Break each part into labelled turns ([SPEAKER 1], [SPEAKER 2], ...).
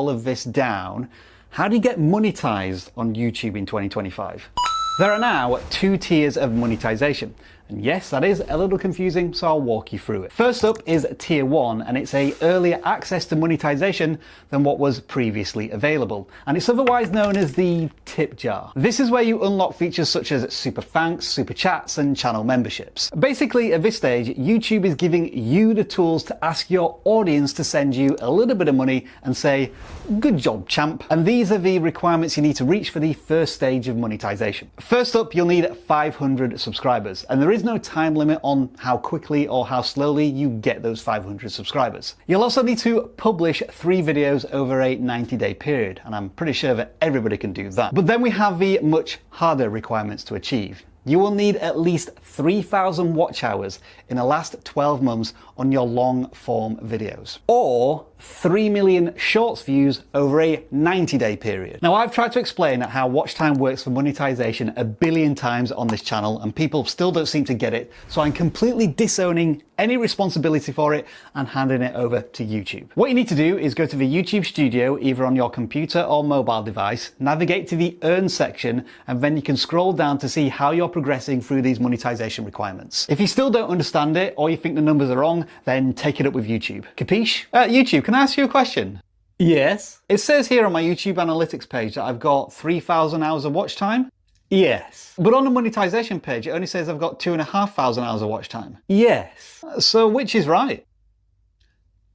[SPEAKER 1] all of this down, how do you get monetized on YouTube in 2025? There are now 2 tiers of monetization. And yes, that is a little confusing, so I'll walk you through it. First up is tier 1, and it's a earlier access to monetization than what was previously available. And it's otherwise known as the tip jar. This is where you unlock features such as super thanks, super chats, and channel memberships. Basically, at this stage, YouTube is giving you the tools to ask your audience to send you a little bit of money and say, good job, champ. And these are the requirements you need to reach for the first stage of monetization. First up, you'll need 500 subscribers, and there is no time limit on how quickly or how slowly you get those 500 subscribers. You'll also need to publish 3 videos over a 90-day period, and I'm pretty sure that everybody can do that. But then we have the much harder requirements to achieve. You will need at least 3,000 watch hours in the last 12 months on your long form videos, or 3 million shorts views over a 90-day period. Now, I've tried to explain how watch time works for monetization a billion times on this channel, and people still don't seem to get it, so I'm completely disowning any responsibility for it and handing it over to YouTube. What you need to do is go to the YouTube studio, either on your computer or mobile device, navigate to the Earn section, and then you can scroll down to see how you're progressing through these monetization requirements. If you still don't understand it, or you think the numbers are wrong, then take it up with YouTube. Capiche? YouTube, can I ask you a question? Yes. It says here on my YouTube analytics page that I've got 3,000 hours of watch time. Yes. But on the monetization page, it only says I've got 2,500 hours of watch time. Yes. So which is right?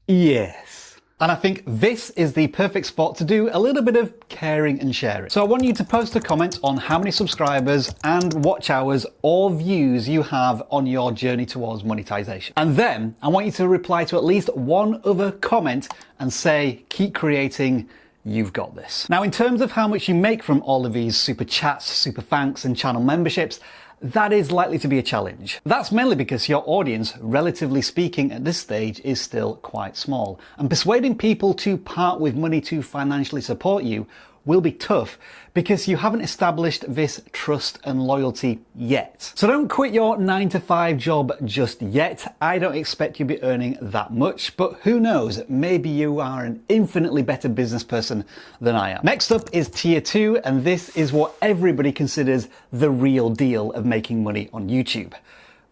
[SPEAKER 1] Yes. And I think this is the perfect spot to do a little bit of caring and sharing. So I want you to post a comment on how many subscribers and watch hours or views you have on your journey towards monetization. And then I want you to reply to at least one other comment and say, keep creating, you've got this. Now, in terms of how much you make from all of these super chats, super thanks, and channel memberships, that is likely to be a challenge. That's mainly because your audience, relatively speaking at this stage, is still quite small. And persuading people to part with money to financially support you will be tough because you haven't established this trust and loyalty yet. So don't quit your 9-to-5 job just yet. I don't expect you'll be earning that much, but who knows, maybe you are an infinitely better business person than I am. Next up is tier 2, and this is what everybody considers the real deal of making money on YouTube.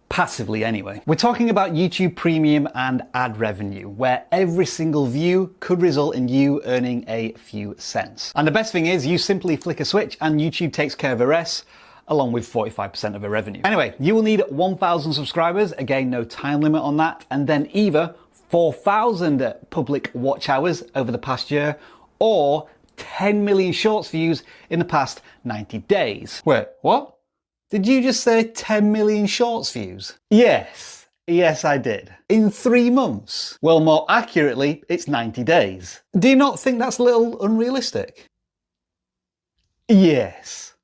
[SPEAKER 1] Passively anyway. We're talking about YouTube Premium and ad revenue, where every single view could result in you earning a few cents. And the best thing is you simply flick a switch and YouTube takes care of the rest, along with 45% of the revenue. Anyway, you will need 1,000 subscribers, again no time limit on that, and then either 4,000 public watch hours over the past year, or 10 million shorts views in the past 90 days. Wait, what? Did you just say 10 million shorts views? Yes. Yes, I did. In 3 months. Well, more accurately, it's 90 days. Do you not think that's a little unrealistic? Yes.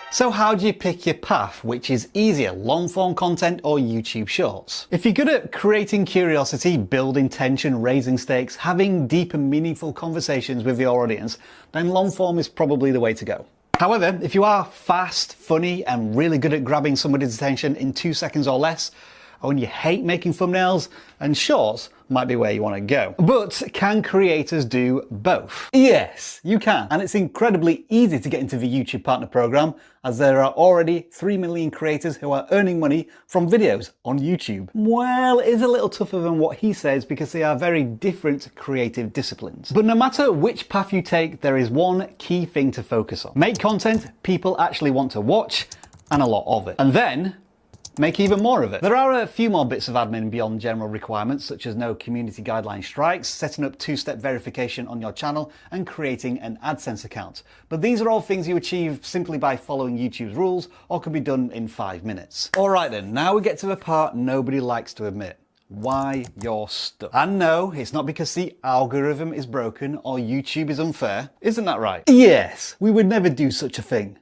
[SPEAKER 1] So how do you pick your path? Which is easier, long form content or YouTube shorts? If you're good at creating curiosity, building tension, raising stakes, having deep and meaningful conversations with your audience, then long form is probably the way to go. However, if you are fast, funny, and really good at grabbing somebody's attention in 2 seconds or less, and you hate making thumbnails, and shorts might be where you want to go. But can creators do both? Yes, you can. And it's incredibly easy to get into the YouTube Partner Program, as there are already 3 million creators who are earning money from videos on YouTube. Well, it is a little tougher than what he says because they are very different creative disciplines. But no matter which path you take, there is one key thing to focus on. Make content people actually want to watch, and a lot of it. And then make even more of it. There are a few more bits of admin beyond general requirements, such as no community guideline strikes, setting up 2-step verification on your channel, and creating an AdSense account. But these are all things you achieve simply by following YouTube's rules, or can be done in 5 minutes. Alright then, now we get to the part nobody likes to admit. Why you're stuck. And no, it's not because the algorithm is broken or YouTube is unfair. Isn't that right? Yes, we would never do such a thing.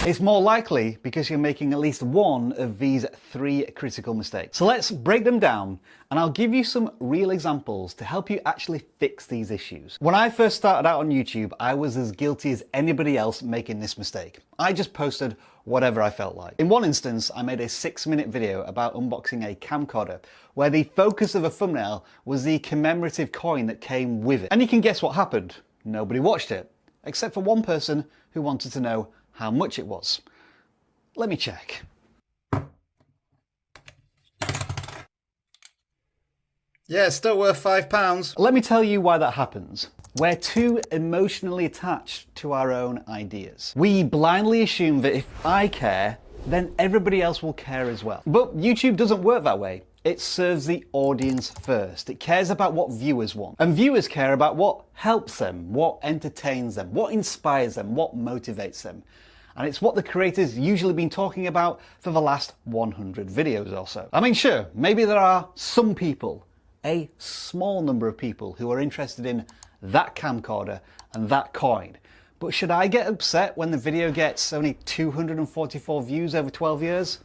[SPEAKER 1] It's more likely because you're making at least one of these 3 critical mistakes. So let's break them down, and I'll give you some real examples to help you actually fix these issues. When I first started out on YouTube, I was as guilty as anybody else making this mistake. I just posted whatever I felt like. In one instance, I made a 6-minute video about unboxing a camcorder, where the focus of a thumbnail was the commemorative coin that came with it. And you can guess what happened. Nobody watched it, except for one person who wanted to know how much it was. Let me check. Yeah, it's still worth £5. Let me tell you why that happens. We're too emotionally attached to our own ideas. We blindly assume that if I care, then everybody else will care as well. But YouTube doesn't work that way. It serves the audience first. It cares about what viewers want. And viewers care about what helps them, what entertains them, what inspires them, what motivates them. And it's what the creator's usually been talking about for the last 100 videos or so. I mean, sure, maybe there are some people, a small number of people, who are interested in that camcorder and that coin. But should I get upset when the video gets only 244 views over 12 years?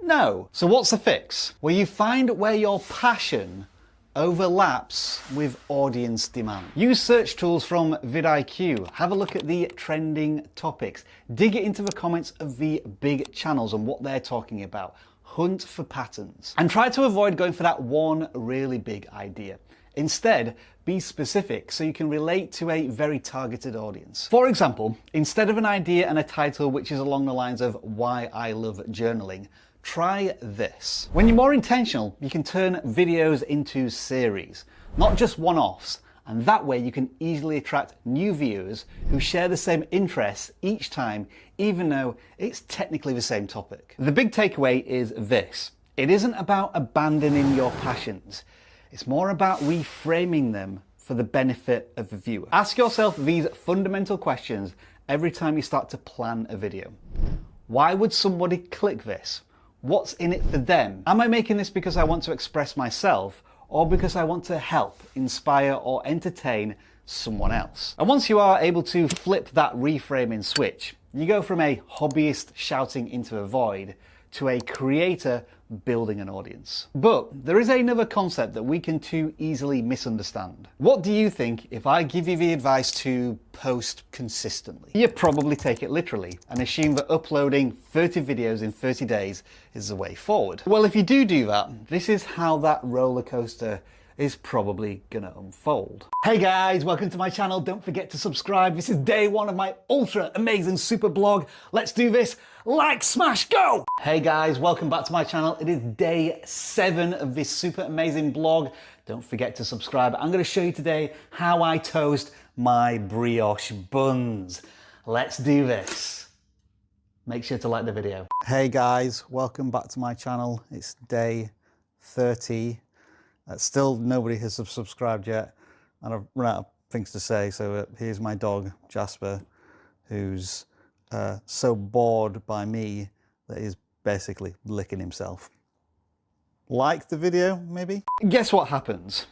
[SPEAKER 1] No. So what's the fix? Well, you find where your passion overlaps with audience demand. Use search tools from vidIQ. Have a look at the trending topics. Dig it into the comments of the big channels and what they're talking about. Hunt for patterns. And try to avoid going for that one really big idea. Instead, be specific so you can relate to a very targeted audience. For example, instead of an idea and a title which is along the lines of "Why I Love Journaling," try this. When you're more intentional, you can turn videos into series, not just one-offs, and that way you can easily attract new viewers who share the same interests each time, even though it's technically the same topic. The big takeaway is this: it isn't about abandoning your passions. It's more about reframing them for the benefit of the viewer. Ask yourself these fundamental questions every time you start to plan a video. Why would somebody click this? What's in it for them? Am I making this because I want to express myself, or because I want to help, inspire, or entertain someone else? And once you are able to flip that reframing switch, you go from a hobbyist shouting into a void to a creator building an audience. But there is another concept that we can too easily misunderstand. What do you think if I give you the advice to post consistently? You probably take it literally and assume that uploading 30 videos in 30 days is the way forward. Well, if you do that, this is how that roller coaster is probably gonna unfold. Hey guys, welcome to my channel. Don't forget to subscribe. This is day 1 of my ultra amazing super blog. Let's do this. Like, smash, go! Hey guys, welcome back to my channel. It is day 7 of this super amazing blog. Don't forget to subscribe. I'm gonna show you today how I toast my brioche buns. Let's do this. Make sure to like the video. Hey guys, welcome back to my channel. It's day 30. Still nobody has subscribed yet, and I've run out of things to say, so here's my dog, Jasper, who's so bored by me that he's basically licking himself. Like the video, maybe? Guess what happens?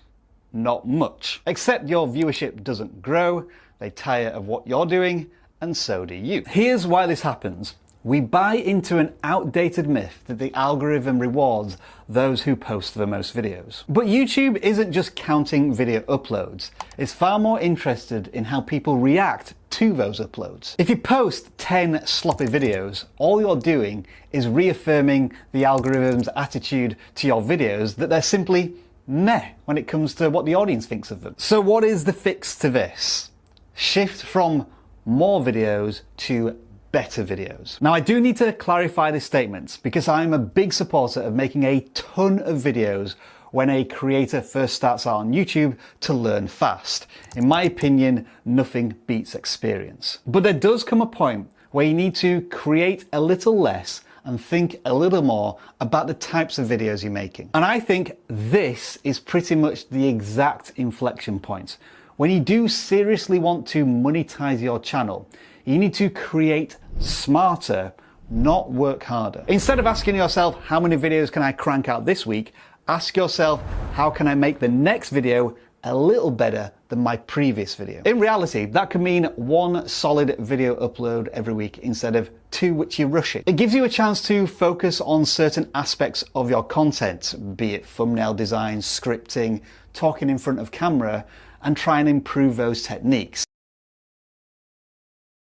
[SPEAKER 1] Not much. Except your viewership doesn't grow, they tire of what you're doing, and so do you. Here's why this happens. We buy into an outdated myth that the algorithm rewards those who post the most videos. But YouTube isn't just counting video uploads. It's far more interested in how people react to those uploads. If you post 10 sloppy videos, all you're doing is reaffirming the algorithm's attitude to your videos that they're simply meh when it comes to what the audience thinks of them. So what is the fix to this? Shift from more videos to better videos. Now I do need to clarify this statement because I'm a big supporter of making a ton of videos when a creator first starts out on YouTube to learn fast. In my opinion, nothing beats experience. But there does come a point where you need to create a little less and think a little more about the types of videos you're making. And I think this is pretty much the exact inflection point. When you do seriously want to monetize your channel, you need to create smarter, not work harder. Instead of asking yourself, how many videos can I crank out this week? Ask yourself, how can I make the next video a little better than my previous video. In reality, that could mean one solid video upload every week instead of two which you're rushing. It gives you a chance to focus on certain aspects of your content, be it thumbnail design, scripting, talking in front of camera, and try and improve those techniques.